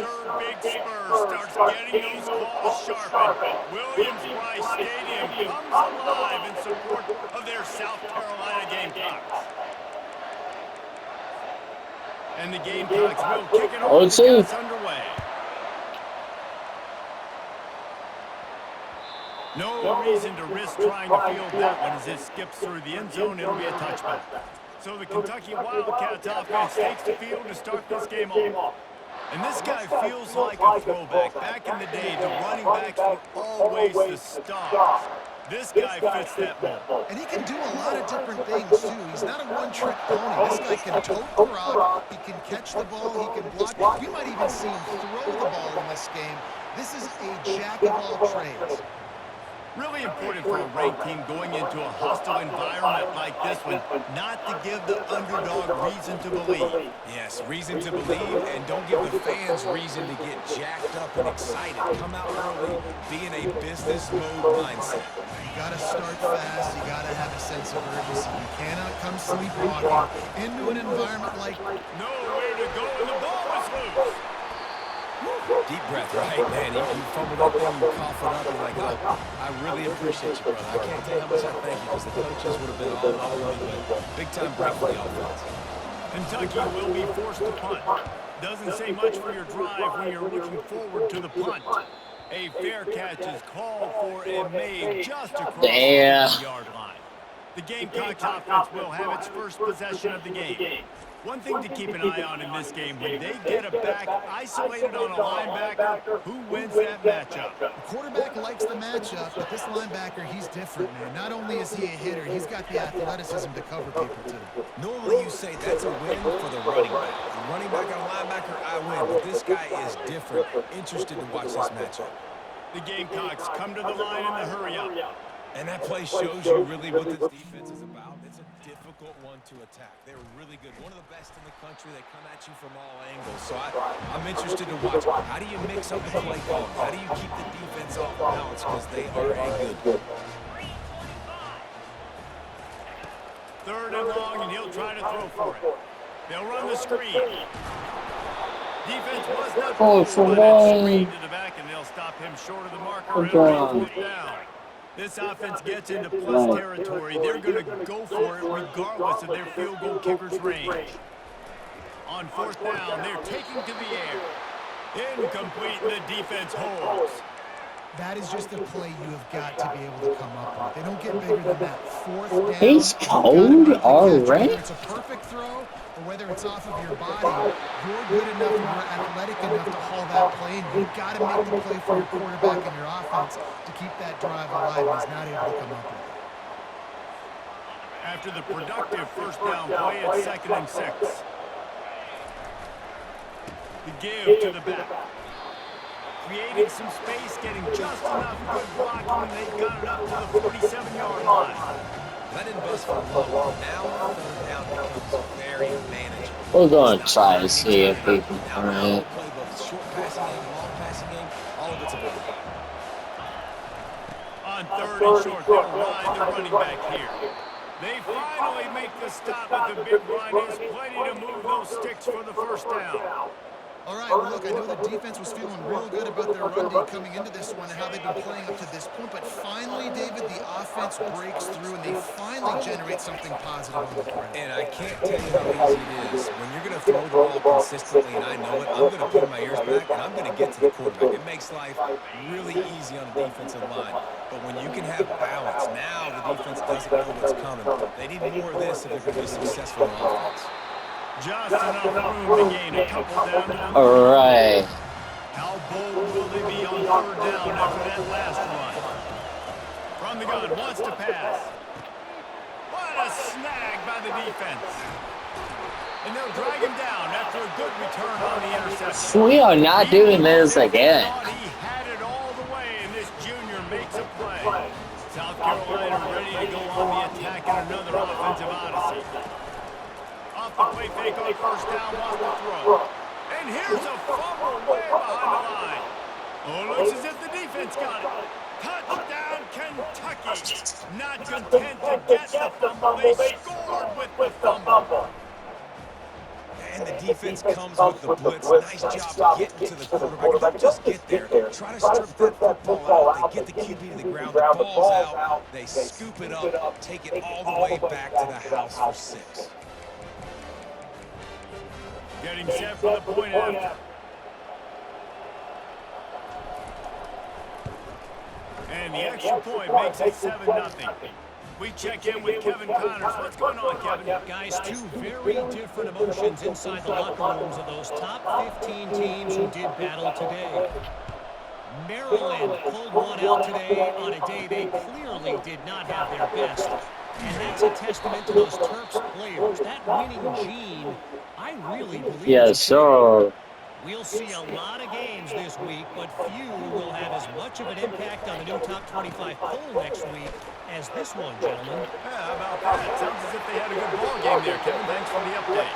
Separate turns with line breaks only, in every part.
Sir Big Spur starts getting those calls sharpened. Williams-Brice Stadium comes alive in support of their South Carolina Gamecocks. And the Gamecocks will kick it off to get us underway. No reason to risk trying to field that one as it skips through the end zone. It'll be a touchback. So the Kentucky Wildcats offense takes the field to start this game off. And this guy feels like a throwback. Back in the day, the running backs were always the stars. This guy fits that mold.
And he can do a lot of different things, too. He's not a one-trick pony. This guy can tote the rock, he can catch the ball, he can block. You might even see him throw the ball in this game. This is a jack of all trades.
Really important for a ranked team going into a hostile environment like this one, not to give the underdog reason to believe.
Yes, reason to believe, and don't give the fans reason to get jacked up and excited. Come out early, be in a business mode mindset.
You got to start fast. You got to have a sense of urgency. You cannot come sleepwalking into an environment like
nowhere to go, and the ball is loose.
Deep breath, right, man? You fumble that thing, you cough it up, you're like, oh, I really appreciate you, brother. I can't tell you how much I thank you because the coaches would have been all over me, but big-time break for the offense.
Kentucky will be forced to punt. Doesn't say much for your drive when you're looking forward to the punt. A fair catch is called for and made just across the 50-yard line. The Gamecocks offense will have its first possession of the game. One thing to keep an eye on in this game, when they get a back isolated on a linebacker, who wins that matchup?
The quarterback likes the matchup, but this linebacker, he's different, man. Not only is he a hitter, he's got the athleticism to cover people, too.
Normally you say that's a win for the running back. The running back and linebacker, I win, but this guy is different. Interested to watch this matchup.
The Gamecocks come to the line in the hurry-up.
And that play shows you really what this defense is about. It's a difficult one to attack. They're really good. One of the best in the country. They come at you from all angles. So I'm interested to watch. How do you mix up the play call? How do you keep the defense off balance? Because they are a good.
Third and long, and he'll try to throw for it. They'll run the screen. Defense was not pulled for that screen to the back, and they'll stop him short of the marker and fourth down. This offense gets into plus territory. They're going to go for it regardless of their field goal kicker's range. On fourth down, they're taking to the air. Incomplete, the defense holds.
That is just a play you have got to be able to come up with. They don't get bigger than that. Fourth down.
He's cold already.
Whether it's a perfect throw or whether it's off of your body, you're good enough and you're athletic enough to haul that play, and you've got to make the play for your quarterback and your offense to keep that drive alive, and he's not able to come up with it.
After the productive first down play, it's 2nd and 6. The give to the back. Creating some space, getting just enough good blocking, and they got it up to the 47-yard line.
That didn't bust for long. Now, third down becomes very manageable.
We're going to try to see if we can find it.
Short passing game, long passing game, all of it's available.
On 3rd and short, they'll ride the running back here. They finally make the stop with the big run. He's plenty to move those sticks for the first down.
All right, well, look, I know the defense was feeling real good about their run D coming into this one and how they've been playing up to this point, but finally, David, the offense breaks through and they finally generate something positive on the ground.
And I can't tell you how easy it is. When you're going to throw the ball consistently, and I know it, I'm going to put my ears back and I'm going to get to the quarterback. It makes life really easy on the defensive line. But when you can have balance, now the defense doesn't know what's coming. They need more of this if they're going to be successful in offense.
Just enough room to gain a couple down.
All right.
How bold will they be on 3rd down after that last run? From the gun, wants to pass. What a snag by the defense. And they'll drag him down after a good return on the interception.
We are not doing this again.
He had it all the way, and this junior makes a play. South Carolina ready to go on the attack in another offensive odyssey. Off the play fake on 1st down, wants to throw. And here's a fumble way behind the line. Oh, looks as if the defense got it. Touchdown, Kentucky. Not content to get the fumble, they scored with the fumble.
And And the defense comes with the blitz. Nice job getting to the quarterback. And don't just get there. Try to strip that football out. They get the QB to the ground. The ball's out. They scoop it up, take it all the way back to the house for 6.
Getting set for the point after. And the extra point makes it 7-0. We check in with Kevin Connors. What's going on, Kevin?
Guys, two very different emotions inside the locker rooms of those top 15 teams who did battle today. Maryland pulled one out today on a day they clearly did not have their best. And that's a testament to those Terps players. That winning gene, I really believe
Yes, sir.
We'll see a lot of games this week, but few will have as much of an impact on the new top 25 poll next week as this one, gentlemen.
Yeah, how about that? Sounds as if they had a good ball game there, Kevin. Thanks for the update.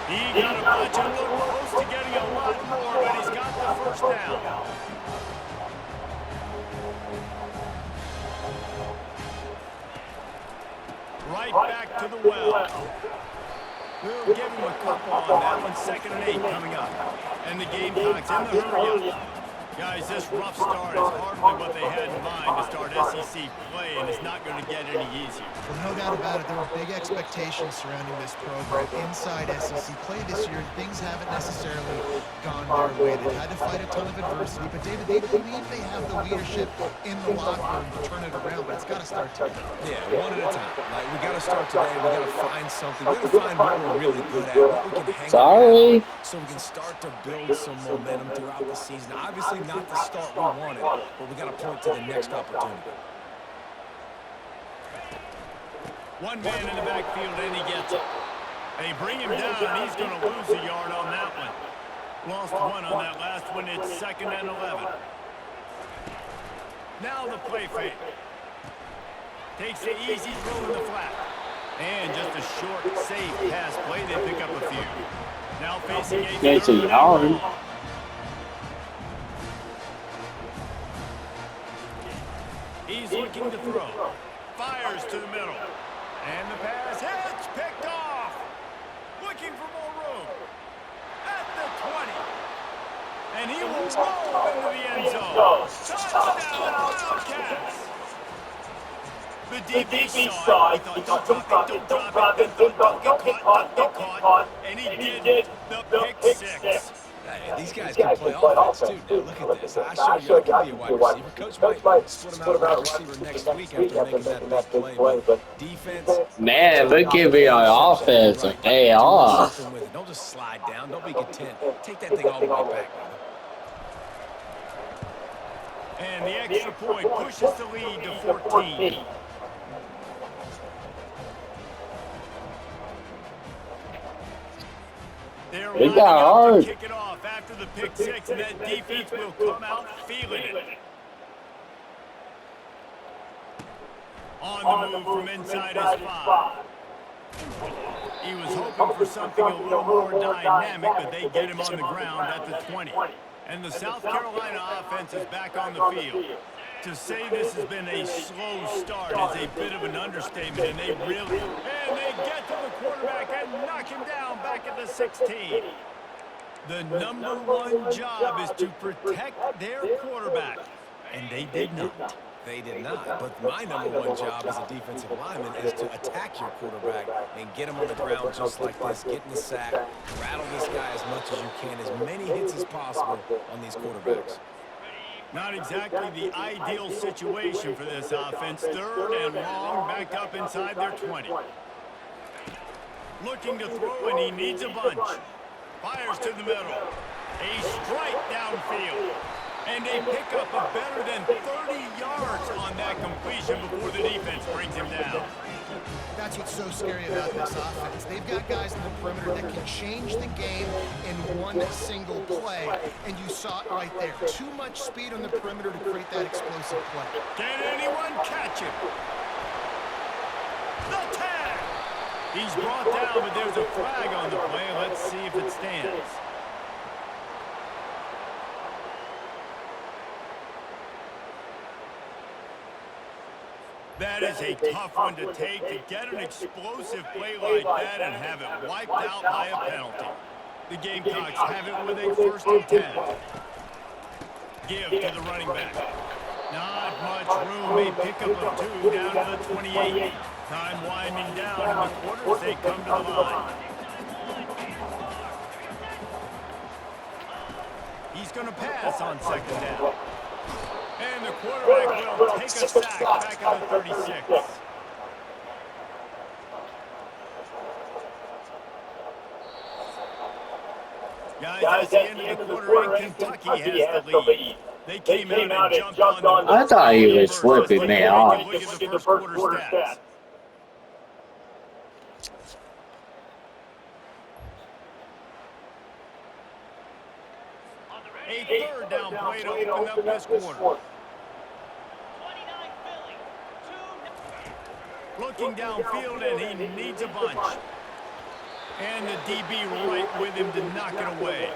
He got a bunch and looked close to getting a lot more, but he's got the first down. Right back to the well. We'll give him a couple on that one. 2nd and 8 coming up. And the Gamecocks in the hurry up. Guys, this rough start is hardly what they had in mind to start SEC play, and it's not going to get any easier.
Well, no doubt about it. There were big expectations surrounding this program inside SEC play this year. Things haven't necessarily gone their way. They've had to fight a ton of adversity. But, David, they believe they have the leadership in the locker room to turn it around, but it's got to start today.
Yeah, one at a time. Like, we got to start today. We got to find something. We got to find what we're really good at, what we can hang
Sorry.
on, so we can start to build some momentum throughout the season. Obviously, not the start we wanted, but we got to point to the next opportunity.
One man in the backfield, and he gets it. They bring him down, and he's going to lose a yard on that one. Lost one on that last one. It's 2nd and 11. Now the play fake. Takes the easy throw in the flat. And just a short, safe pass play. They pick up a few. Now facing a
Gets a
3rd and
yard.
long. He's looking to throw. Fires to the middle. And the pass hits. Picked off. Looking for more room. At the 20. And he will roll into the end zone. Touchdown, Wildcats. The DB saw it. He thought, don't drop it. Then thought, don't get caught. And he did the pick 6.
Hey, these guys can play offense, too. Now, look at this. I showed you I can be a wide receiver. Coach might split him out a wide receiver next week after making that big play. But defense...
Man, they're giving our offense a day off.
Don't just slide down. Don't be content. Take that thing all the way back, brother.
And the extra point pushes the lead to 14. They're
They
lining
got
up
hard.
to kick it off after the pick 6, and that defense will come out feeling it. On the move from inside his 5. He was hoping for something a little more dynamic, but they get him on the ground at the 20. And the South Carolina offense is back on the field. To say this has been a slow start is a bit of an understatement, and they get to the quarterback and knock him down back at the 16. The number one job is to protect their quarterback, and they did not.
They did not. But my number one job as a defensive lineman is to attack your quarterback and get him on the ground just like this, get in the sack, rattle this guy as much as you can, as many hits as possible on these quarterbacks.
Not exactly the ideal situation for this offense. 3rd and long, back up inside their 20. Looking to throw, and he needs a bunch. Fires to the middle. A strike downfield. And they pick up a better than 30 yards on that completion before the defense brings him down.
That's what's so scary about this offense. They've got guys in the perimeter that can change the game in one single play, and you saw it right there. Too much speed on the perimeter to create that explosive play.
Can anyone catch him? The tag! He's brought down, but there's a flag on the play. Let's see if it stands. That is a tough one to take, to get an explosive play like that and have it wiped out by a penalty. The Gamecocks have it with a 1st and 10. Give to the running back. Not much room. A pickup of 2 down to the 28. Time winding down in the quarter as they come to the line. He's going to pass on 2nd down. And the quarterback will take a sack back at the 36. Guys, that's the end of the quarter, and Kentucky has the lead. They came out and jumped on the
I thought he was flipping me off.
Look at the first quarter stats. A 3rd down play to open up this quarter. Looking downfield, and he needs a bunch. And the DB right with him to knock it away.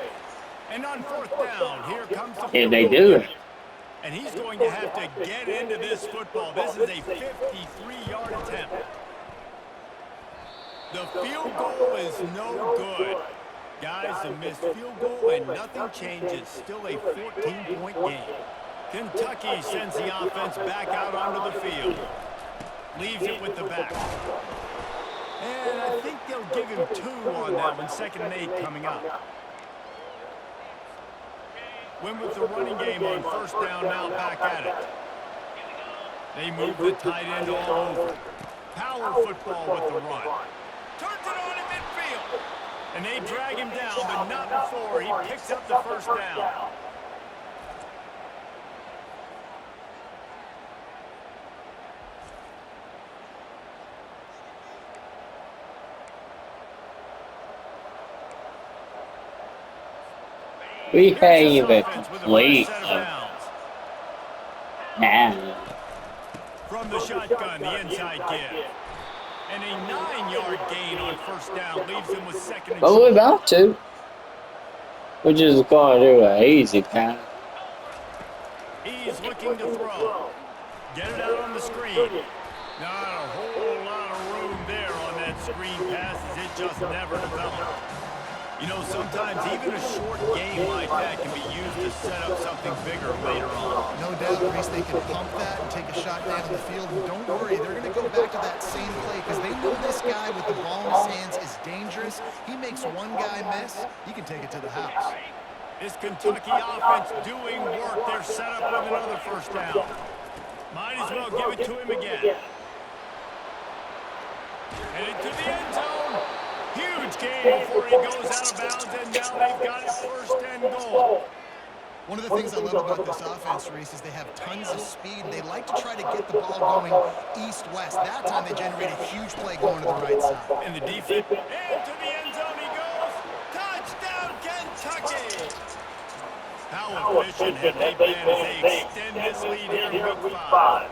And on 4th down, here comes the
Can they do it?
And he's going to have to get into this football. This is a 53-yard attempt. The field goal is no good. Guys, a missed field goal and nothing changes. Still a 14-point game. Kentucky sends the offense back out onto the field. Leaves it with the back. And I think they'll give him 2 on that one. 2nd and 8 coming up. Went with the running game on 1st down, now back at it. They move the tight end all over. Power football with the run. Turns it on in midfield. And they drag him down, but not before he picks up the 1st down.
We can't even complete man.
From the shotgun, the inside give. And a 9-yard gain on 1st down leaves him with 2nd and
But we're
short.
about to. We're just going to do an easy pass.
He's looking to throw. Get it out on the screen. Not a whole lot of room there on that screen pass as it just never developed. You know, sometimes even a short game like that can be used to set up something bigger later on.
No doubt, Reese, they can pump that and take a shot down the field. And don't worry, they're going to go back to that same play because they know this guy with the ball in his hands is dangerous. He makes one guy miss, he can take it to the house.
This Kentucky offense doing work. They're set up with another 1st down. Might as well give it to him again. Headed to the end zone. Huge gain before he goes out of bounds, and now they've got it 1st and goal.
One of the things I love about this offense, Reese, is they have tons of speed. They like to try to get the ball going east-west. That time they generate a huge play going to the right side.
And the defense, and to the end zone he goes. Touchdown, Kentucky! How efficient have they been as they extend this lead here in Week 5?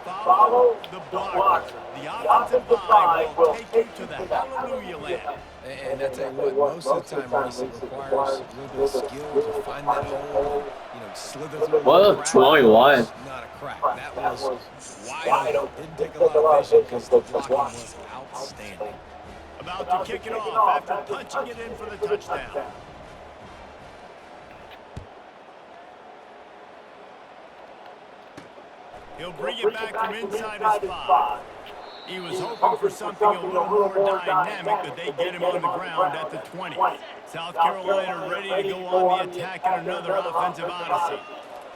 Follow the blocker. The offensive line will take you to the hallelujah land.
And I tell you what, most of the time, Reese, it requires a little bit of skill to find that hole, you know, slither through.
Well, 21.
Not a crack. That was wide open. Didn't take a lot of vision because the blocking was outstanding.
About to kick it off after punching it in for the touchdown. He'll bring it back from inside his spot. He was hoping for something a little more dynamic, but they get him on the ground at the 20. South Carolina ready to go on the attack in another offensive odyssey.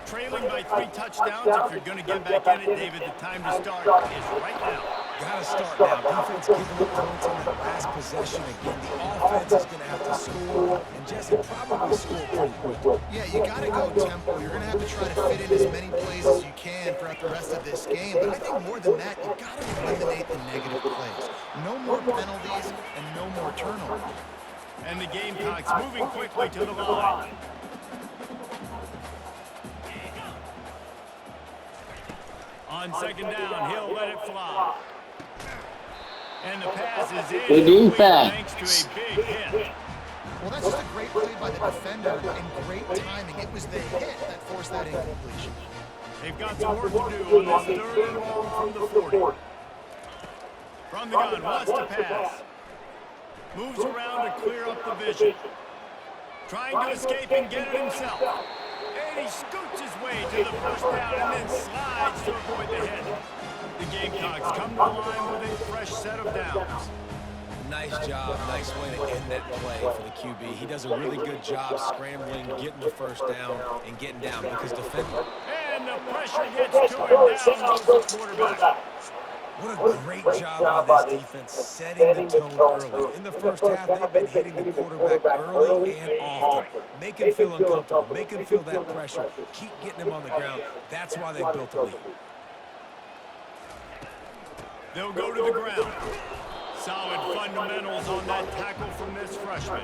Trailing by 3 touchdowns, if you're going to get back in it, David, the time to start is right now.
Got to start now. Defense giving up points on that last possession. Again, the offense is going to have to score, and Jesse probably score pretty quick.
Yeah, you got to go tempo. You're going to have to try to fit in as many plays as you can throughout the rest of this game. But I think more than that, you got to eliminate the negative plays. No more penalties and no more turnovers.
And the Gamecocks moving quickly to the line. On 2nd down, he'll let it fly. And the pass is in.
Good defense.
Thanks to a big hit.
Well, that's just a great play by the defender and great timing. It was the hit that forced that incompletion.
They've got some work to do on this 3rd and long from the 40. From the gun, wants to pass. Moves around to clear up the vision. Trying to escape and get it himself. And he scoots his way to the first down and then slides to avoid the hit. The Gamecocks come to the line with a fresh set of downs.
Nice job. Nice way to end that play for the QB. He does a really good job scrambling, getting the first down, and getting down because defending.
And the pressure gets to him. Down goes the quarterback.
What a great job by this defense setting the tone early. In the first half, they've been hitting the quarterback early and often. Make him feel uncomfortable. Make him feel that pressure. Keep getting him on the ground. That's why they built the lead.
They'll go to the ground. Solid fundamentals on that tackle from this freshman.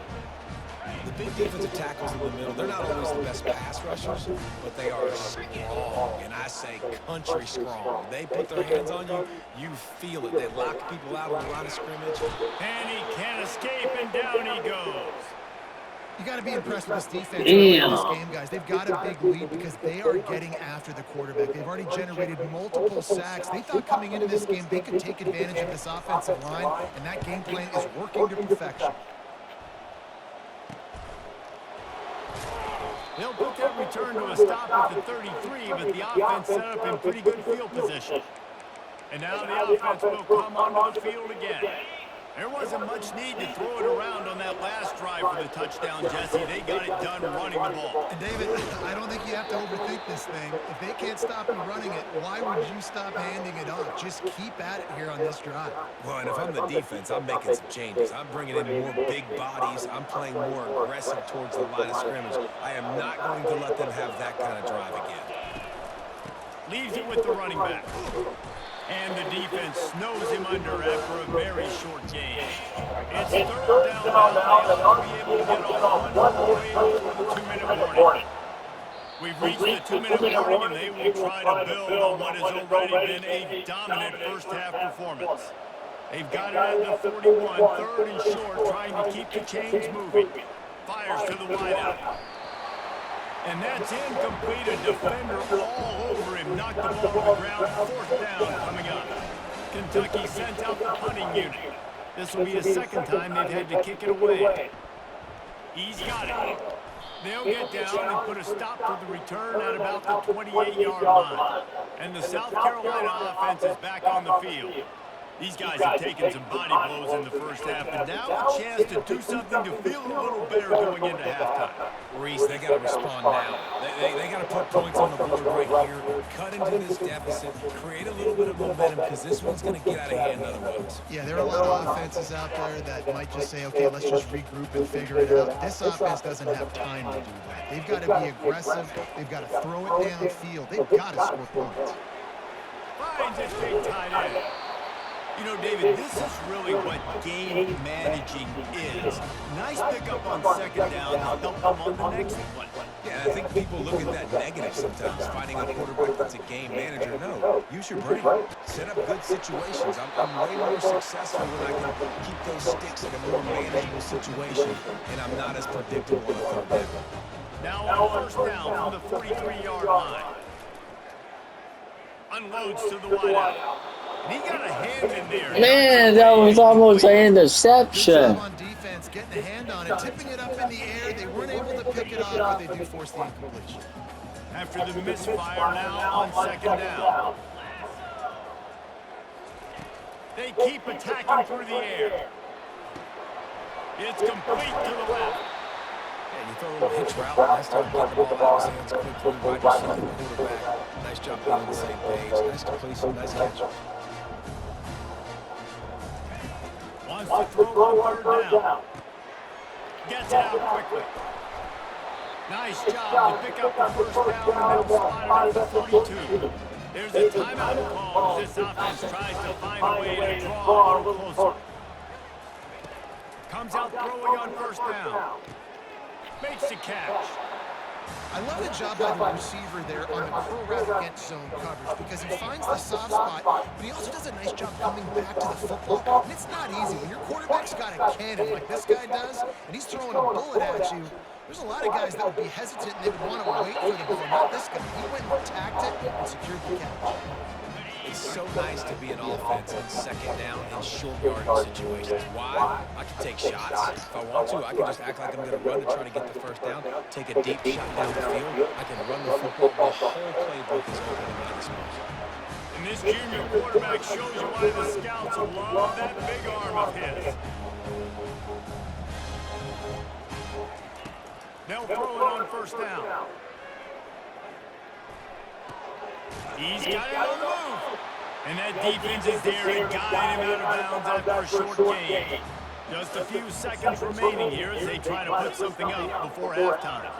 The big defensive tackles in the middle, they're not always the best pass rushers, but they are strong, and I say country strong. They put their hands on you, you feel it. They lock people out on the line of scrimmage.
And he can't escape, and down he goes.
You got to be impressed with this defense early in this game, guys. They've got a big lead because they are getting after the quarterback. They've already generated multiple sacks. They thought coming into this game they could take advantage of this offensive line, and that game plan is working to perfection.
They'll put that return to a stop at the 33, but the offense set up in pretty good field position. And now the offense will come onto the field again. There wasn't much need to throw it around on that last drive for the touchdown, Jesse. They got it done running the ball.
And David, I don't think you have to overthink this thing. If they can't stop you running it, why would you stop handing it off? Just keep at it here on this drive.
Well, and if I'm the defense, I'm making some changes. I'm bringing in more big bodies. I'm playing more aggressive towards the line of scrimmage. I am not going to let them have that kind of drive again.
Leaves it with the running back. And the defense snows him under after a very short game. It's third down now. They'll be able to get off one more way before the 2-minute warning. We've reached the 2-minute warning, and they will try to build on what has already been a dominant first-half performance. They've got it at the 41, third and short, trying to keep the chains moving. Fires to the wideout. And that's incomplete. A defender all over him. Knocked the ball to the ground. Fourth down coming up. Kentucky sent out the punting unit. This will be the second time they've had to kick it away. He's got it. They'll get down and put a stop to the return at about the 28-yard line. And the South Carolina offense is back on the field. These guys have taken some body blows in the first half, and now a chance to do something to feel a little better going into halftime.
Reese, they got to respond now. They got to put points on the board right here, cut into this deficit, create a little bit of momentum, because this one's going to get out of hand otherwise.
Yeah, there are a lot of offenses out there that might just say, okay, let's just regroup and figure it out. This offense doesn't have time to do that. They've got to be aggressive. They've got to throw it downfield. They've got to score points.
Finds his big tight end. You know, David, this is really what game managing is. Nice pickup on second down to help them on the next one.
Yeah, I think people look at that negative sometimes, finding a quarterback that's a game manager. No, use your brain. Set up good situations. I'm way more successful when I can keep those sticks in a more manageable situation, and I'm not as predictable on a third down.
Now on first down from the 43-yard line. Unloads to the wideout. And he got a hand in there.
Man, that was almost an interception.
Good job on defense, getting a hand on it, tipping it up in the air. They weren't able to pick it off, but they do force the incompletion.
After the misfire now on second down. They keep attacking through the air. It's complete to the left.
Yeah, you throw a little hitch route. Nice job getting the ball out of his hands quickly. Wide receiver, quarterback. Nice job being on the same page. Nice completion, nice catch.
Wants to throw on third down. Gets it out quickly. Nice job to pick up the first down and then spot it at the 42. There's a timeout call as this offense tries to find a way to draw a little closer. Comes out throwing on first down. Makes the catch.
I love the job by the receiver there on the curl route against zone coverage because he finds the soft spot, but he also does a nice job coming back to the football. And it's not easy. When your quarterback's got a cannon like this guy does, and he's throwing a bullet at you, there's a lot of guys that would be hesitant and they would want to wait for the ball. Not this guy. He went and attacked it and secured the catch.
He It's so nice to be an offense on second down in short yardage situations. Why? I can take shots. If I want to, I can just act like I'm going to run to try to get the first down, take a deep shot down the field. I can run the football. The whole playbook is open at my disposal.
And this junior quarterback shows you why the scouts love that big arm of his. They'll throw it on first down. He's got it on the move. And that defense is there to guide him out of bounds after a short gain. Just a few seconds remaining here as they try to put something up before halftime.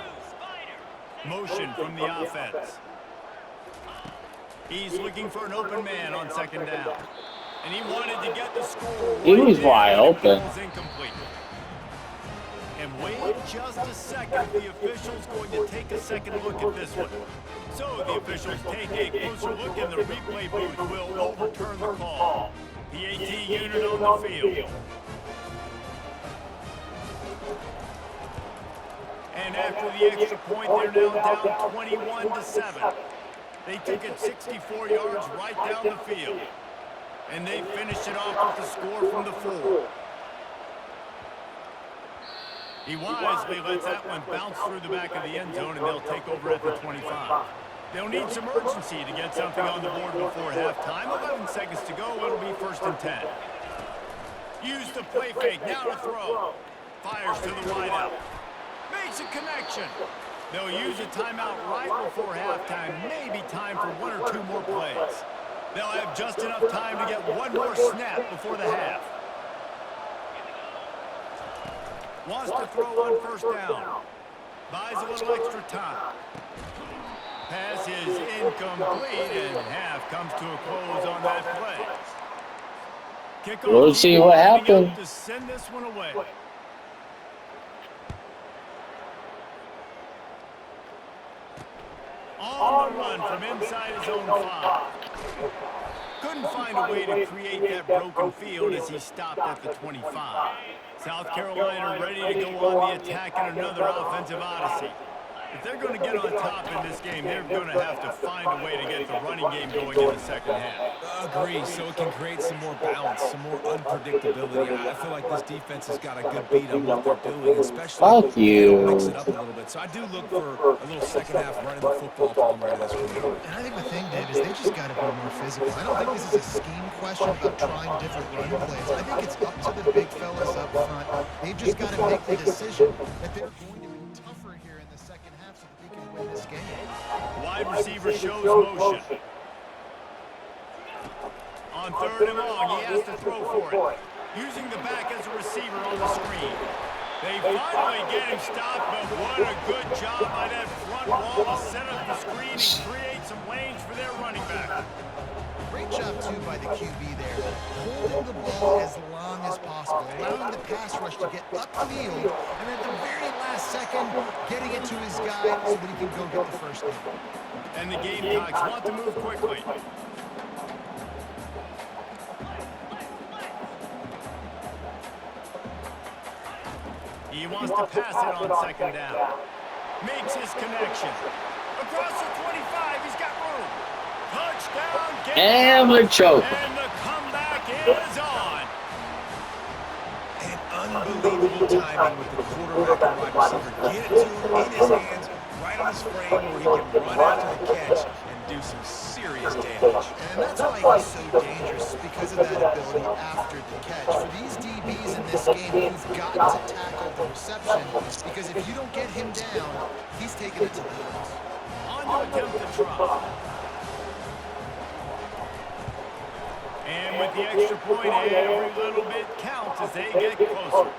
Motion from the offense. He's looking for an open man on second down. And he wanted to get the score.
He was wide open.
Incomplete. And wait just a second. The official's going to take a second look at this one. So the officials take a closer look and the replay booth will overturn the call. PAT unit on the field. And after the extra point, they're now down 21-7. They took it 64 yards right down the field. And they finished it off with the score from the 4. He wisely lets that one bounce through the back of the end zone, and they'll take over at the 25. They'll need some urgency to get something on the board before halftime. 11 seconds to go. It'll be 1st and 10. Use the play fake. Now to throw. Fires to the wideout. Makes a connection. They'll use a timeout right before halftime. Maybe time for 1 or 2 more plays. They'll have just enough time to get 1 more snap before the half. Wants to throw on first down. Buys a little extra time. Pass is incomplete, and half comes to a close on that play. Kickoff.
We'll see what happens.
To send this one away. On the run from inside his own 5. Couldn't find a way to create that broken field as he stopped at the 25. South Carolina ready to go on the attack in another offensive odyssey. If they're going to get on top in this game, they're going to have to find a way to get the running game going in the second half.
Agree, so it can create some more balance, some more unpredictability. I feel like this defense has got a good beat on what they're doing, especially
Fuck you.
mix it up a little bit. So I do look for a little second half running the football for them right this week.
And I think the thing, Dave, is they just got to be more physical. I don't think this is a scheme question about trying different run plays. I think it's up to the big fellas up front. They've just got to make the decision that they're going to be tougher here in the second half so that they can win this game.
Wide receiver shows motion. On 3rd and long, he has to throw for it. Using the back as a receiver on the screen. They finally get him stopped, but what a good job by that front wall to set up the screen and create some lanes for their running back.
Great job, too, by the QB there. Holding the ball as long as possible, allowing the pass rush to get upfield, and at the very last second, getting it to his guy so that he can go get the first down.
And the Gamecocks want to move quickly. He wants to pass it on second down. Makes his connection. Across the 25, he's got room. Touchdown,
And the choke.
and the comeback is on.
And unbelievable timing with the quarterback and wide receiver. Get it to him in his hands, right on his frame, where he can run after the catch and do some serious damage.
And that's why he's so dangerous, because of that ability after the catch. For these DBs in this game, you've got to tackle the reception, because if you don't get him down, he's taking it to the house.
On to attempt the try. And with the extra point, every little bit counts as they get closer.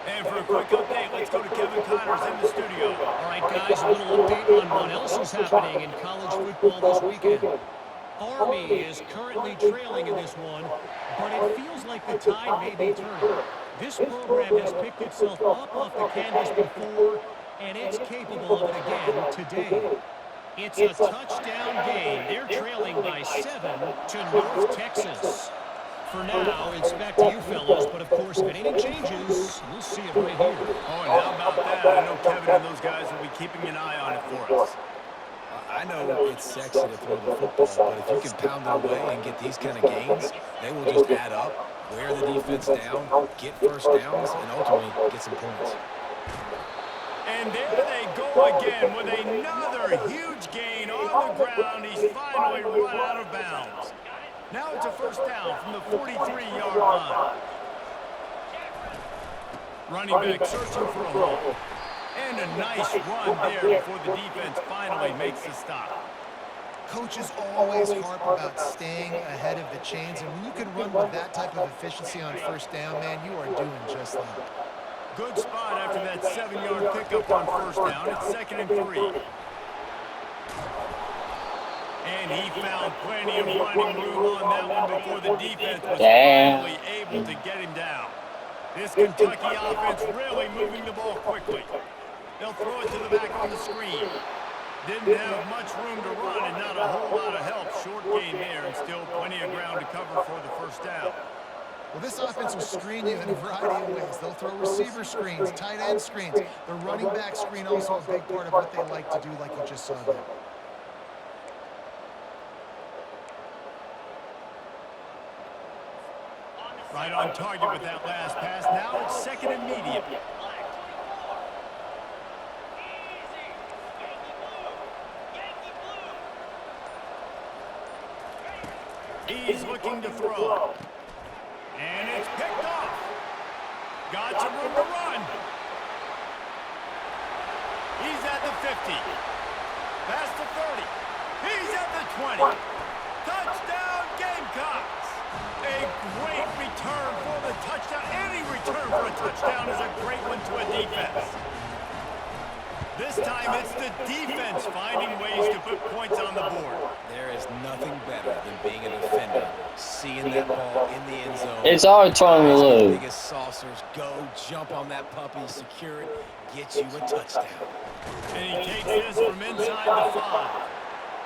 And for a quick update, let's go to Kevin Connors in the studio.
All right, guys, a little update on what else is happening in college football this weekend. Army is currently trailing in this one, but it feels like the tide may be turning. This program has picked itself up off the canvas before, and it's capable of it again today. It's a touchdown game. They're trailing by 7 to North Texas. For now, it's back to you fellas, but of course, if anything changes, we'll see it right here.
Oh, and how about that? I know Kevin and those guys will be keeping an eye on it for us.
I know it's sexy to throw the football, but if you can pound it away and get these kind of gains, they will just add up, wear the defense down, get first downs, and ultimately get some points.
And there they go again with another huge gain on the ground. He's finally run out of bounds. Now it's a first down from the 43-yard line. Running back searching for a hole. And a nice run there before the defense finally makes the stop.
Coaches always harp about staying ahead of the chains, and when you can run with that type of efficiency on first down, man, you are doing just that.
Good spot after that 7-yard pickup on first down. It's 2nd and 3. And he found plenty of running room on that one before the defense was finally able to get him down. This Kentucky offense really moving the ball quickly. They'll throw it to the back on the screen. Didn't have much room to run and not a whole lot of help. Short gain there and still plenty of ground to cover for the first down.
Well, this offense will screen you in a variety of ways. They'll throw receiver screens, tight end screens. The running back screen also a big part of what they like to do, like you just saw there.
Right on target with that last pass. Now it's 2nd and medium. He's looking to throw. And it's picked off. Got some room to run. He's at the 50. Past the 30. He's at the 20. Touchdown, Gamecocks. A great return for the touchdown. Any return for a touchdown is a great one to a defense. This time it's the defense finding ways to put points on the board.
There is nothing better than being a defender, seeing that ball in the end zone.
It's our turn to lose.
Biggest saucers, go, jump on that puppy, secure it, get you a touchdown.
And he takes this from inside the 5.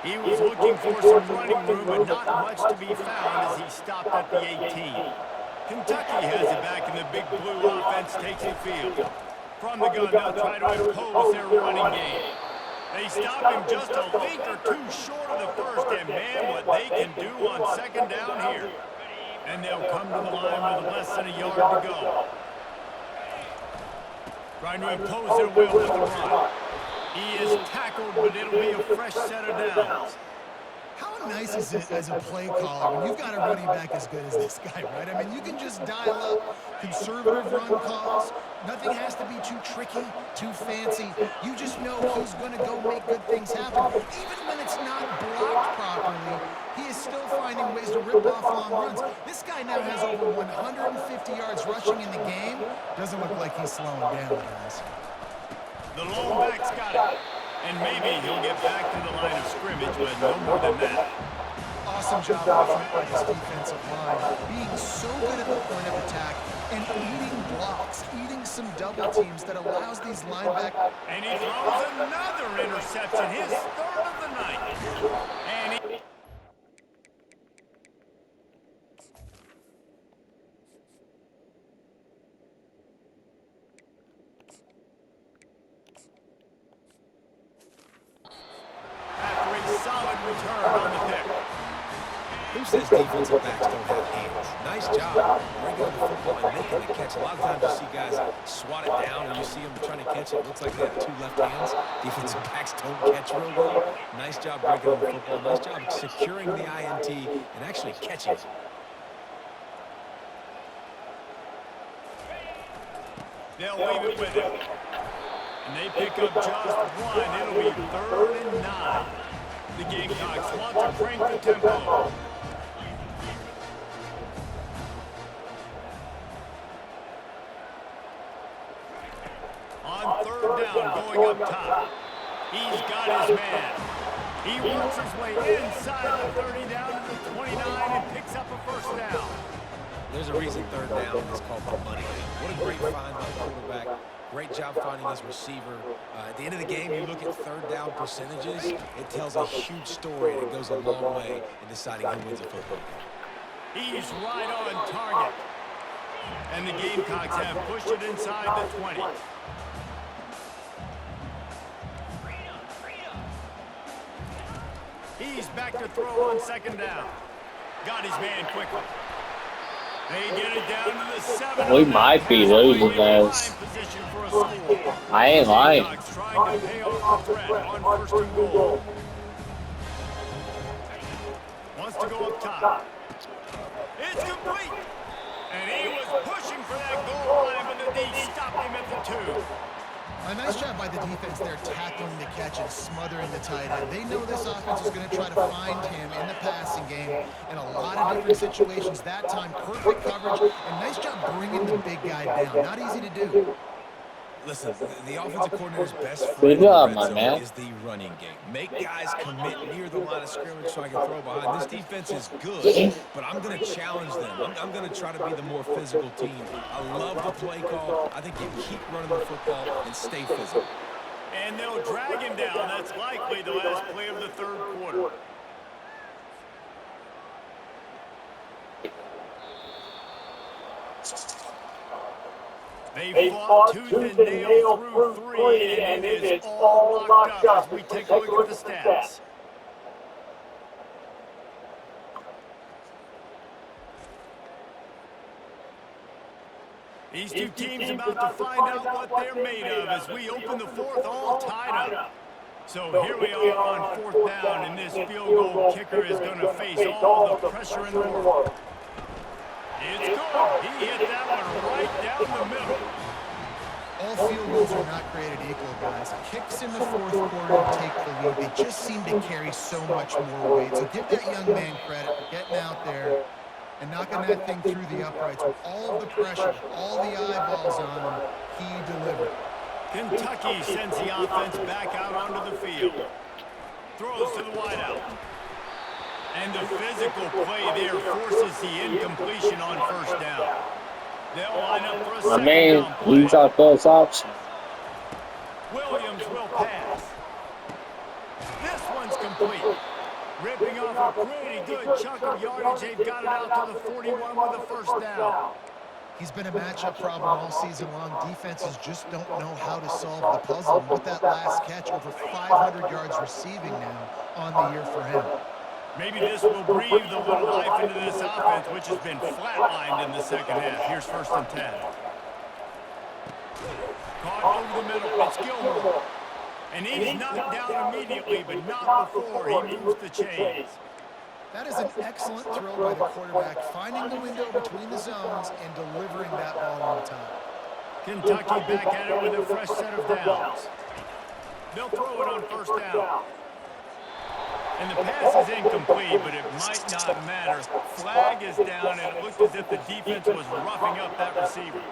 He was looking for some running room, but not much to be found as he stopped at the 18. Kentucky has it back, and the big blue offense takes the field. From the gun, they'll try to impose their running game. They stop him just a link or two short of the first, and man, what they can do on 2nd down here. And they'll come to the line with less than a yard to go. Trying to impose their will with the run. He is tackled, but it'll be a fresh set of downs.
How nice is it as a play caller when you've got a running back as good as this guy, right? I mean, you can just dial up conservative run calls. Nothing has to be too tricky, too fancy. You just know he's going to go make good things happen. Even when it's not blocked properly, he is still finding ways to rip off long runs. This guy now has over 150 yards rushing in the game. Doesn't look like he's slowing down, guys.
The lone back's got it. And maybe he'll get back to the line of scrimmage, but no more than that.
Awesome job up front by this defensive line. Being so good at the point of attack and eating blocks, eating some double teams that allows these linebackers.
And he throws another interception, his 3rd of the night. And he... solid return on the pick.
Who says defensive backs don't have hands? Nice job bringing up the football and making the catch. A lot of times you see guys swat it down and you see them trying to catch it. It looks like they have 2 left hands. Defensive backs don't catch real well. Nice job breaking up the football. Nice job securing the INT and actually catching it.
They'll leave it with him. And they pick up just 1. It'll be 3rd and 9. The Gamecocks want to crank the tempo. On 3rd down, going up top. He's got his man. He works his way inside the 30 down to the 29 and picks up a first down.
There's a reason 3rd down is called the money. What a great find by the quarterback. Great job finding his receiver. At the end of the game, you look at 3rd down percentages. It tells a huge story, and it goes a long way in deciding who wins a football game.
He's right on target. And the Gamecocks have pushed it inside the 20. He's back to throw on second down. Got his man quickly. They get it down to the 7.
We might be losing this.
Position for a score.
I ain't lying.
Seahawks trying to pay off the threat on 1st and goal. Wants to go up top. It's complete. And he was pushing for that goal line, but the D stopped him at the 2.
A nice job by the defense there, tackling the catch and smothering the tight end. They know this offense is going to try to find him in the passing game in a lot of different situations. That time, perfect coverage, and nice job bringing the big guy down. Not easy to do.
Listen, the offensive coordinator's best friend
Good
in the
job,
red
my
zone
man.
is the running game. Make guys commit near the line of scrimmage so I can throw behind. This defense is good, but I'm going to challenge them. I'm going to try to be the more physical team. I love the play call. I think you keep running the football and stay physical.
And they'll drag him down. That's likely the last play of the 3rd quarter. They fought tooth and nail through 3, and it is all locked up as we take a look at the stats. These two teams about to find out what they're made of as we open the 4th all tied up. So here we are on 4th down, and this field goal kicker is going to face all the pressure in the world. It's good. He hit that one right down the middle.
All field goals are not created equal, guys. Kicks in the 4th quarter take the lead. They just seem to carry so much more weight. So give that young man credit for getting out there and knocking that thing through the uprights with all of the pressure, all the eyeballs on him. He delivered.
Kentucky sends the offense back out onto the field. Throws to the wideout. And the physical play there forces the incompletion on 1st down. They'll line up for a second down play.
He's our best option.
Williams will pass. This one's complete. Ripping off a pretty good chunk of yardage. They've got it out to the 41 with a 1st down.
He's been a matchup problem all season long. Defenses just don't know how to solve the puzzle. And with that last catch, over 500 yards receiving now on the year for him.
Maybe this will breathe a little life into this offense, which has been flatlined in the 2nd half. Here's 1st and 10. Caught over the middle. It's Gilmore. And he's knocked down immediately, but not before he moves the chains.
That is an excellent throw by the quarterback, finding the window between the zones and delivering that ball on time.
Kentucky back at it with a fresh set of downs. They'll throw it on 1st down. And the pass is incomplete, but it might not matter. Flag is down, and it looked as if the defense was roughing up that receiver.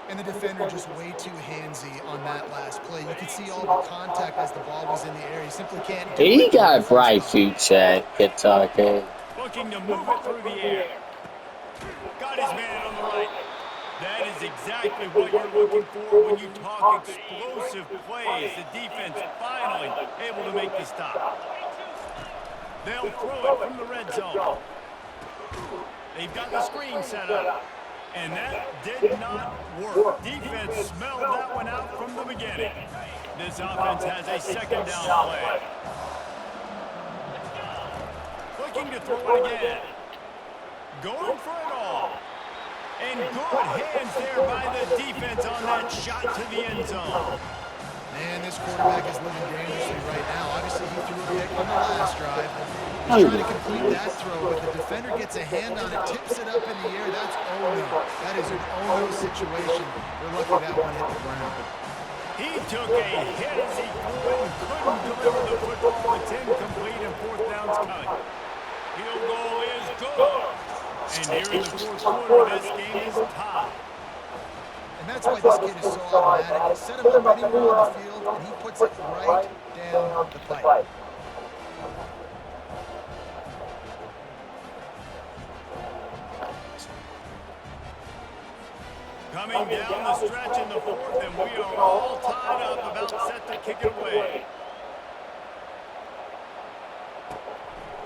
And the defender just way too handsy on that last play. You could see all the contact as the ball was in the air. He simply can't do it.
He got bright future at Kentucky.
Looking to move it through the air. Got his man on the right. That is exactly what you're looking for when you talk explosive plays. The defense finally able to make the stop. They'll throw it from the red zone. They've got the screen set up. And that did not work. Defense smelled that one out from the beginning. This offense has a 2nd down play. Looking to throw it again. Going for it all. And good hands there by the defense on that shot to the end zone.
Man, this quarterback is living dangerously right now. Obviously, he threw a pick on the last drive. He's trying to complete that throw, but the defender gets a hand on it, tips it up in the air. That's oh-no. That is an oh-no situation. We're lucky that one hit the ground.
He took a hit as he threw and couldn't deliver the football. It's incomplete and 4th down's coming. Field goal is good. And here in the 4th quarter, this game is tied.
And that's why this kid is so automatic. Set him up anywhere on the field, and he puts it right down the pipe.
Coming down the stretch in the 4th, and we are all tied up, about set to kick it away.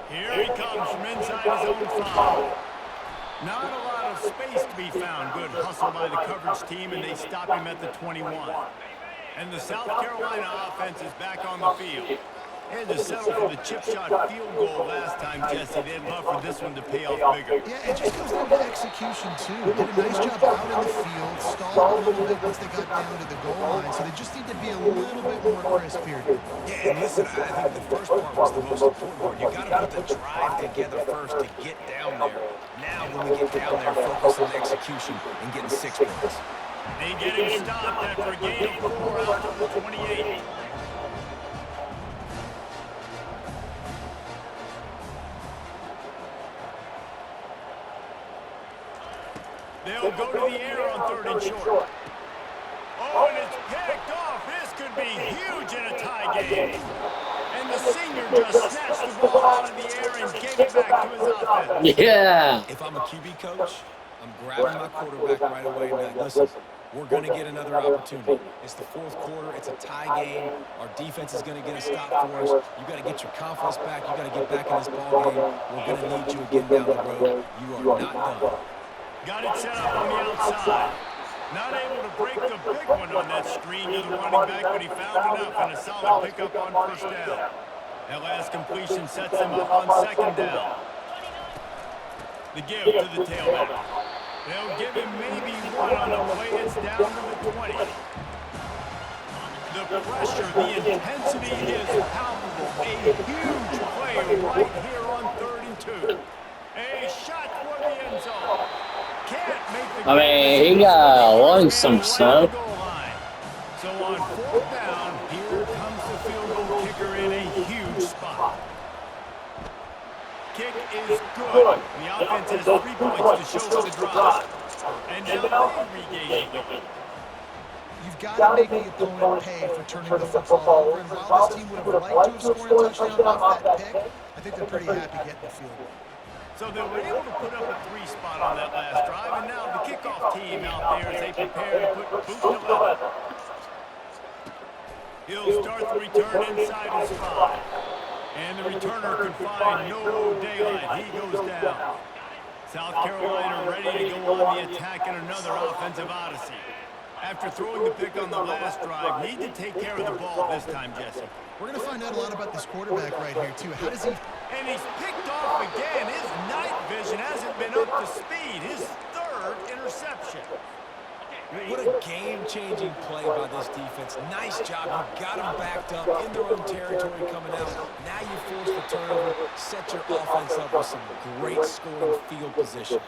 Here he comes from inside his own 5. Not a lot of space to be found. Good hustle by the coverage team, and they stop him at the 21. And the South Carolina offense is back on the field. He had to settle for the chip shot field goal last time, Jesse. They'd love for this one to pay off bigger.
Yeah, it just comes down to execution, too. Did a nice job out in the field, stalled a little bit once they got down to the goal line, so they just need to be a little bit more crisp here.
Yeah, and listen, I think the first part was the most important part. You got to put the drive together first to get down there. Now, when we get down there, focus on execution and getting 6 points.
They get him stopped after a gain of 4 out to the 28. They'll go to the air on 3rd and short. Oh, and it's picked off. This could be huge in a tie game. And the senior just snatched the ball out of the air and gave it back to his offense.
Yeah.
If I'm a QB coach, I'm grabbing my quarterback right away and like, listen, we're going to get another opportunity. It's the 4th quarter. It's a tie game. Our defense is going to get a stop for us. You got to get your confidence back. You got to get back in this ball game. We're going to need you again down the road. You are not done.
Got it set up on the outside. Not able to break the big one on that screen to the running back, but he found enough and a solid pickup on 1st down. That last completion sets him up on 2nd down. The give to the tailback. They'll give him maybe one on the play. It's down to the 20. The pressure, the intensity is palpable. A huge play right here on 3rd and 2. A shot toward the end zone. Can't make the
I mean, he got one some stuff.
So on 4th down, here comes the field goal kicker in a huge spot. Kick is good. The offense has 3 points to show for the drive. And now they regain it.
You've got to make the opponent pay for turning the football over. And while this team would have liked to have scored a touchdown off that pick, I think they're pretty happy getting the field goal.
So they were able to put up a 3 spot on that last drive, and now the kickoff team out there as they prepare to put boot to leather. He'll start the return inside his 5. And the returner can find no daylight. He goes down. South Carolina ready to go on the attack in another offensive odyssey. After throwing the pick on the last drive, need to take care of the ball this time, Jesse.
We're going to find out a lot about this quarterback right here, too. How does he...
And he's picked off again. His night vision hasn't been up to speed. His 3rd interception.
What a game-changing play by this defense. Nice job. You got them backed up in their own territory coming out. Now you force the turnover. Set your offense up with some great scoring field position.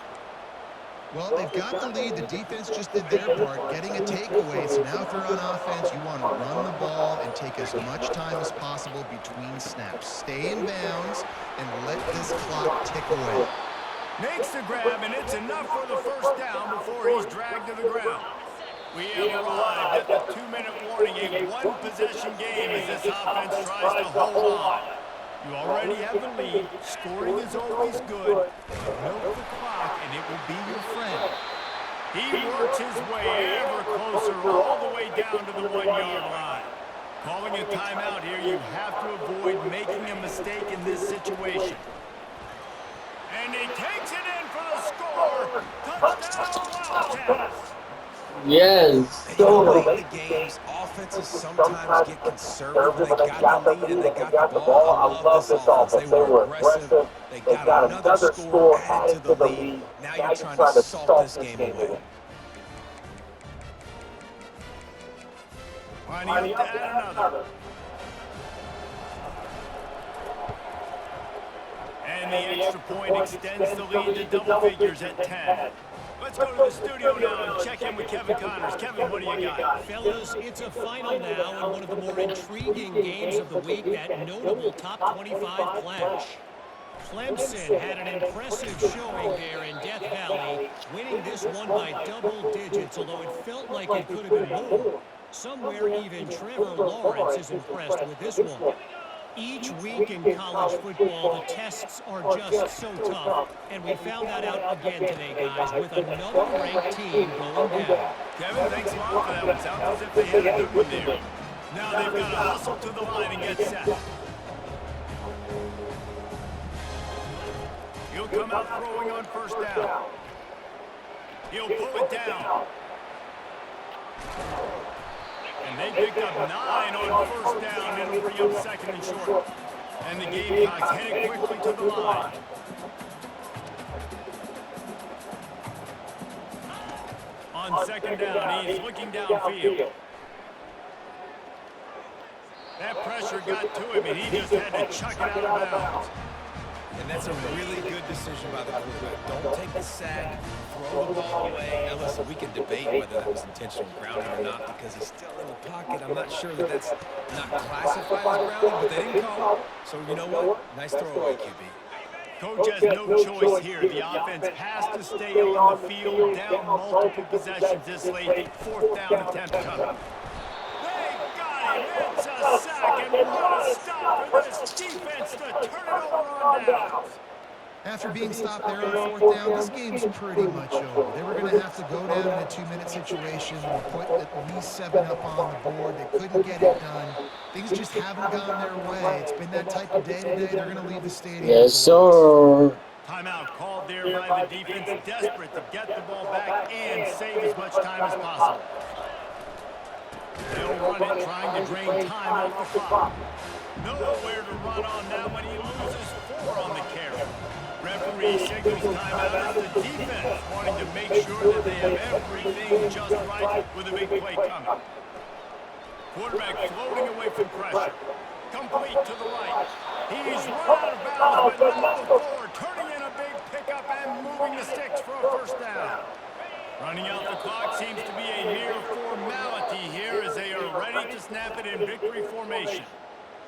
Well, they've got the lead. The defense just did their part, getting a takeaway. So now if you're on offense, you want to run the ball and take as much time as possible between snaps. Stay in bounds and let this clock tick away.
Makes the grab, and it's enough for the 1st down before he's dragged to the ground. We have arrived at the 2-minute warning, a 1-possession game as this offense tries to hold on. You already have the lead. Scoring is always good. Milk the clock, and it will be your friend. He works his way ever closer, all the way down to the 1-yard line. Calling a timeout here, you have to avoid making a mistake in this situation. And he takes it in for the score. Touchdown, Wildcats.
Yes.
You know, late in the games, offenses sometimes get conservative. They got the lead and they got the ball. I love this offense. They were aggressive. They got another score added to the lead. Now you're trying to salt this game away.
Lining up to add another. And the extra point extends the lead to double figures at 10. Let's go to the studio now and check in with Kevin Connors. Kevin, what do you got?
Fellas, it's a final now and one of the more intriguing games of the week, that notable top 25 clash. Clemson had an impressive showing there in Death Valley, winning this one by double digits, although it felt like it could have been more. Somewhere even Trevor Lawrence is impressed with this one. Each week in college football, the tests are just so tough, and we found that out again today, guys, with another ranked team going down.
Kevin, thanks a lot for that one. Sounds as if they had a good one there. Now they've got to hustle to the line and get set. He'll come out throwing on 1st down. He'll pull it down. And they picked up 9 on first down. It'll bring up second and short. And the Gamecocks headed quickly to the line. On second down, he's looking downfield. That pressure got to him, and he just had to chuck it out of bounds.
And that's a really good decision by the quarterback. Don't take the sack, throw the ball away. Now, listen, we can debate whether that was intentional grounding or not because he's still in the pocket. I'm not sure that that's not classified as grounding, but they didn't call it. So, you know what? Nice throwaway, QB.
Coach has no choice here. The offense has to stay on the field, down multiple possessions this late. Fourth down attempt coming. It's a sack, and what a stop for this defense to turn it over on downs.
After being stopped there on fourth down, this game's pretty much over. They were going to have to go down in a 2-minute situation and put at least 7 up on the board. They couldn't get it done. Things just haven't gone their way. It's been that type of day today. They're going to leave the stadium.
Yes, sir.
Timeout called there by the defense, desperate to get the ball back and save as much time as possible. They'll run it, trying to drain time off the clock. Nowhere to run on that one. He loses 4 on the carry. Referee signals timeout as the defense wanting to make sure that they have everything just right with a big play coming. Quarterback floating away from pressure. Complete to the right. He's run out of bounds, but not before. Turning in a big pickup and moving the sticks for a first down. Running out the clock seems to be a mere formality here as they are ready to snap it in victory formation.